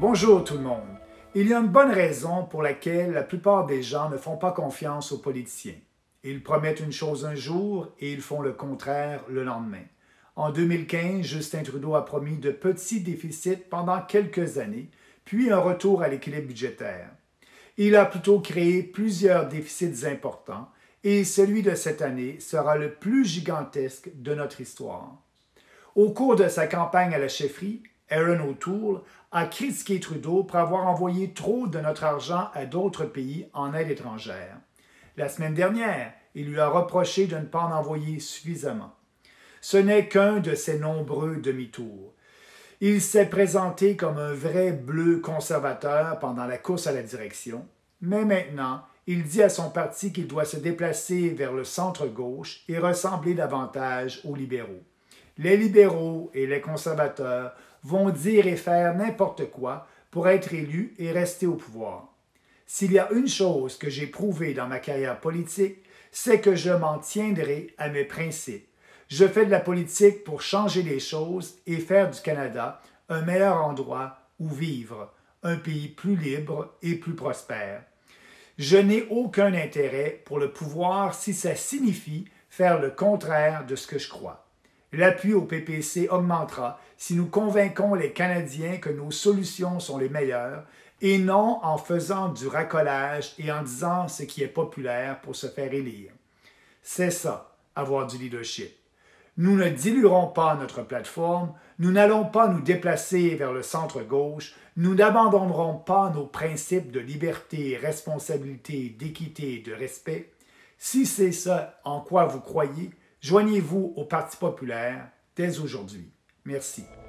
Bonjour tout le monde. Il y a une bonne raison pour laquelle la plupart des gens ne font pas confiance aux politiciens. Ils promettent une chose un jour et ils font le contraire le lendemain. En 2015, Justin Trudeau a promis de petits déficits pendant quelques années, puis un retour à l'équilibre budgétaire. Il a plutôt créé plusieurs déficits importants et celui de cette année sera le plus gigantesque de notre histoire. Au cours de sa campagne à la chefferie, Erin O'Toole a critiqué Trudeau pour avoir envoyé trop de notre argent à d'autres pays en aide étrangère. La semaine dernière, il lui a reproché de ne pas en envoyer suffisamment. Ce n'est qu'un de ses nombreux demi-tours. Il s'est présenté comme un vrai bleu conservateur pendant la course à la direction, mais maintenant, il dit à son parti qu'il doit se déplacer vers le centre-gauche et ressembler davantage aux libéraux. Les libéraux et les conservateurs vont dire et faire n'importe quoi pour être élus et rester au pouvoir. S'il y a une chose que j'ai prouvée dans ma carrière politique, c'est que je m'en tiendrai à mes principes. Je fais de la politique pour changer les choses et faire du Canada un meilleur endroit où vivre, un pays plus libre et plus prospère. Je n'ai aucun intérêt pour le pouvoir si ça signifie faire le contraire de ce que je crois. L'appui au PPC augmentera si nous convainquons les Canadiens que nos solutions sont les meilleures et non en faisant du racolage et en disant ce qui est populaire pour se faire élire. C'est ça, avoir du leadership. Nous ne diluerons pas notre plateforme, nous n'allons pas nous déplacer vers le centre-gauche, nous n'abandonnerons pas nos principes de liberté, responsabilité, d'équité et de respect. Si c'est ça en quoi vous croyez, joignez-vous au Parti populaire dès aujourd'hui. Merci.